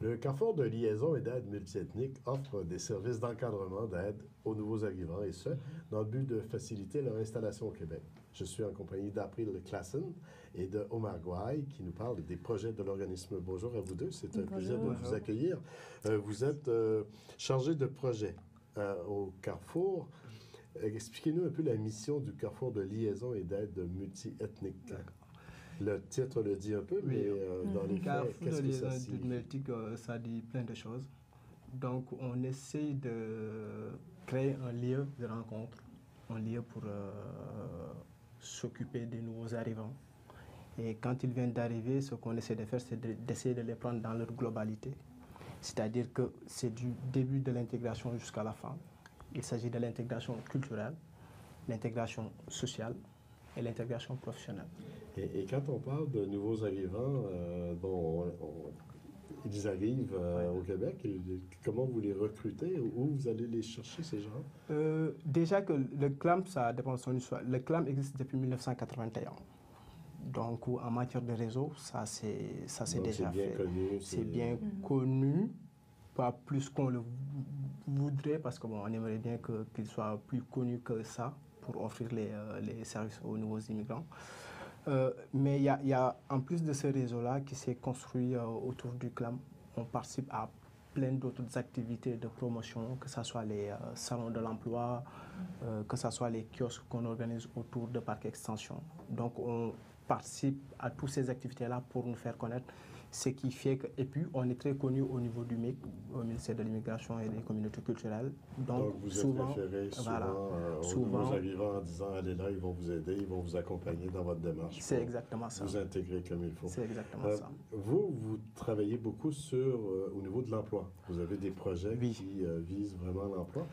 Le Carrefour de liaison et d'aide multiethnique offre des services d'encadrement d'aide aux nouveaux arrivants, et ce, dans le but de faciliter leur installation au Québec. Je suis en compagnie d'April Klassen et de Omar Gouaille qui nous parlent des projets de l'organisme. Bonjour à vous deux, c'est un plaisir de vous accueillir. Vous êtes chargé de projet au Carrefour. Expliquez-nous un peu la mission du Carrefour de liaison et d'aide multiethnique. Le titre le dit un peu, mais dans les faits, qu'est-ce que ça signifie? Ça dit plein de choses. Donc, on essaie de créer un lieu de rencontre, un lieu pour s'occuper des nouveaux arrivants. Et quand ils viennent d'arriver, ce qu'on essaie de faire, c'est d'essayer de les prendre dans leur globalité. C'est-à-dire que c'est du début de l'intégration jusqu'à la fin. Il s'agit de l'intégration culturelle, l'intégration sociale, et l'intégration professionnelle. Et quand on parle de nouveaux arrivants, ils arrivent au Québec, comment vous les recrutez? Où vous allez les chercher, ces gens? Déjà que le CLAM, ça dépend de son histoire. Le CLAM existe depuis 1981. Donc, en matière de réseau, ça c'est déjà fait. C'est bien connu, pas plus qu'on le voudrait, parce qu'on aimerait bien qu'il soit plus connu que ça, pour offrir les services aux nouveaux immigrants. Mais il y a, en plus de ce réseau-là qui s'est construit autour du CLAM, on participe à plein d'autres activités de promotion, que ce soit les salons de l'emploi, que ce soit les kiosques qu'on organise autour de Parc Extension. Donc on participe à toutes ces activités-là pour nous faire connaître, ce qui fait que, et puis on est très connu au niveau du MIC, au ministère de l'Immigration et des Communautés culturelles. Donc vous êtes référé souvent aux nouveaux arrivants en disant allez là, ils vont vous aider, ils vont vous accompagner dans votre démarche. C'est exactement ça. Vous intégrer comme il faut. C'est exactement ça. Vous travaillez beaucoup au niveau de l'emploi. Vous avez des projets qui visent vraiment l'emploi.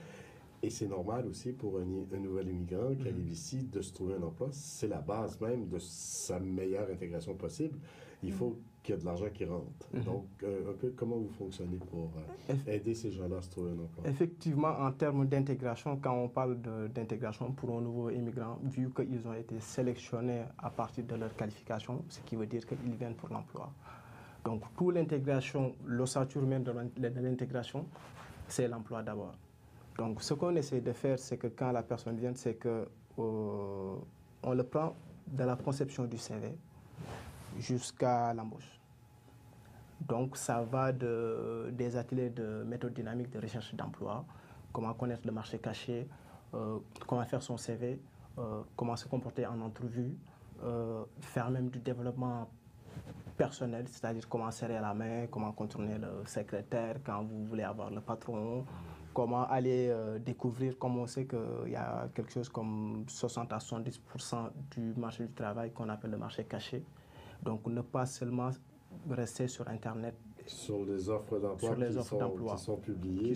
Et c'est normal aussi pour un nouvel immigrant qui arrive ici de se trouver un emploi. C'est la base même de sa meilleure intégration possible. Il faut qu'il y ait de l'argent qui rentre. Donc, un peu comment vous fonctionnez pour aider ces gens-là à se trouver un emploi? Effectivement, en termes d'intégration, quand on parle d'intégration pour un nouveau immigrant, vu qu'ils ont été sélectionnés à partir de leur qualification, ce qui veut dire qu'ils viennent pour l'emploi. Donc, toute l'intégration, l'ossature même de l'intégration, c'est l'emploi d'abord. Donc, ce qu'on essaie de faire, c'est que quand la personne vient, c'est que on le prend de la conception du CV jusqu'à l'embauche. Donc, ça va des ateliers de méthode dynamique de recherche d'emploi, comment connaître le marché caché, comment faire son CV, comment se comporter en entrevue, faire même du développement personnel, c'est-à-dire comment serrer la main, comment contourner le secrétaire quand vous voulez avoir le patron, comment aller découvrir, comme on sait qu'il y a quelque chose comme 60 à 70% du marché du travail qu'on appelle le marché caché. Donc ne pas seulement rester sur Internet. Sur les offres d'emploi qui sont publiées,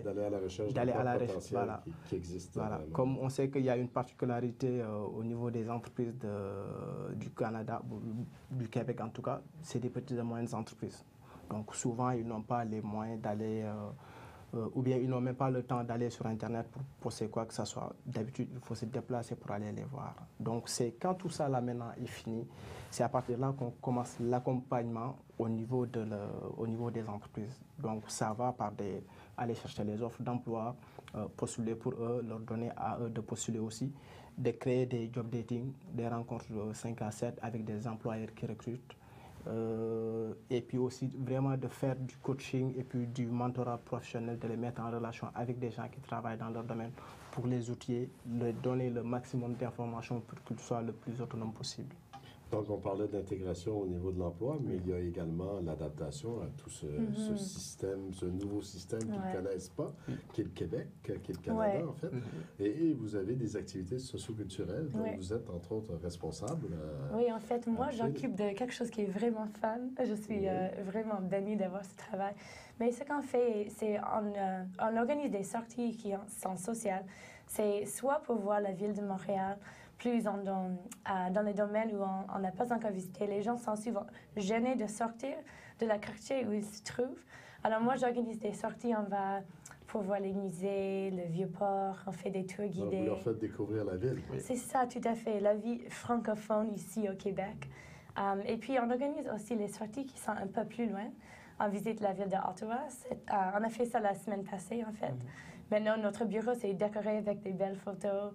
d'aller à la recherche d'emplois potentiels qui existent. Voilà. Comme on sait qu'il y a une particularité au niveau des entreprises du Canada, du Québec en tout cas, c'est des petites et moyennes entreprises. Donc souvent, ils n'ont pas les moyens d'aller, ou bien ils n'ont même pas le temps d'aller sur Internet pour poster quoi que ce soit. D'habitude, il faut se déplacer pour aller les voir. Donc c'est quand tout ça là maintenant est fini, c'est à partir de là qu'on commence l'accompagnement au niveau des entreprises. Donc ça va par aller chercher les offres d'emploi, postuler pour eux, leur donner à eux de postuler aussi, de créer des job dating, des rencontres 5 à 7 avec des employeurs qui recrutent. Et puis aussi vraiment de faire du coaching et puis du mentorat professionnel, de les mettre en relation avec des gens qui travaillent dans leur domaine pour les outiller, leur donner le maximum d'informations pour qu'ils soient le plus autonomes possible. Donc, on parlait d'intégration au niveau de l'emploi, mais il y a également l'adaptation à tout ce système, ce nouveau système qu'ils ne connaissent pas, qui est le Québec, qui est le Canada, en fait. Et vous avez des activités socioculturelles dont vous êtes, entre autres, responsable. Oui, en fait, moi, j'occupe de quelque chose qui est vraiment fun. Je suis vraiment bénie d'avoir ce travail. Mais ce qu'on fait, c'est on organise des sorties qui sont sociales. C'est soit pour voir la ville de Montréal, plus dans les domaines où on n'a pas encore visité. Les gens sont souvent gênés de sortir de la quartier où ils se trouvent. Alors moi, j'organise des sorties. On va pour voir les musées, le Vieux-Port, on fait des tours guidés. Vous leur faites découvrir la ville. Oui. C'est ça, tout à fait. La vie francophone ici au Québec. Et puis, on organise aussi les sorties qui sont un peu plus loin. on visite la ville d'Ottawa. On a fait ça la semaine passée, en fait. Maintenant, notre bureau, c'est décoré avec des belles photos.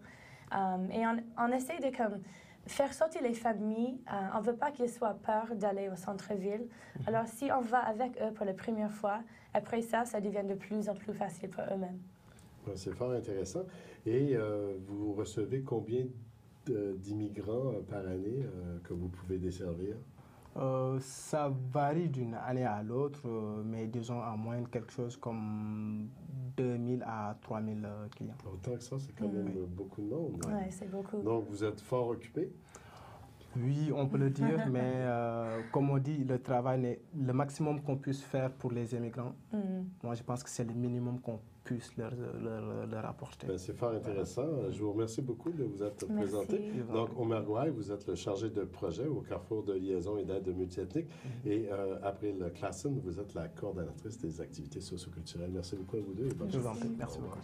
Et on essaie de faire sortir les familles. On ne veut pas qu'ils soient peur d'aller au centre-ville. Alors, si on va avec eux pour la première fois, après ça, ça devient de plus en plus facile pour eux-mêmes. C'est fort intéressant. Et vous recevez combien d'immigrants par année que vous pouvez desservir? Ça varie d'une année à l'autre, mais disons en moyenne quelque chose comme 2000 à 3000 clients. Autant que ça, c'est quand même beaucoup de monde. Oui, c'est beaucoup. Donc, vous êtes fort occupé? Oui, on peut le dire, mais comme on dit, le travail, le maximum qu'on puisse faire pour les immigrants, moi je pense que c'est le minimum qu'on puisse leur apporter. C'est fort intéressant. Voilà. Je vous remercie beaucoup de vous être présenté. Donc, Omer Gouaille, vous êtes le chargé de projet au Carrefour de liaison et d'aide multiethnique. Et après le Klassen, vous êtes la coordonnatrice des activités socioculturelles. Merci beaucoup à vous deux. Et bonne Je vous en prie. Merci beaucoup.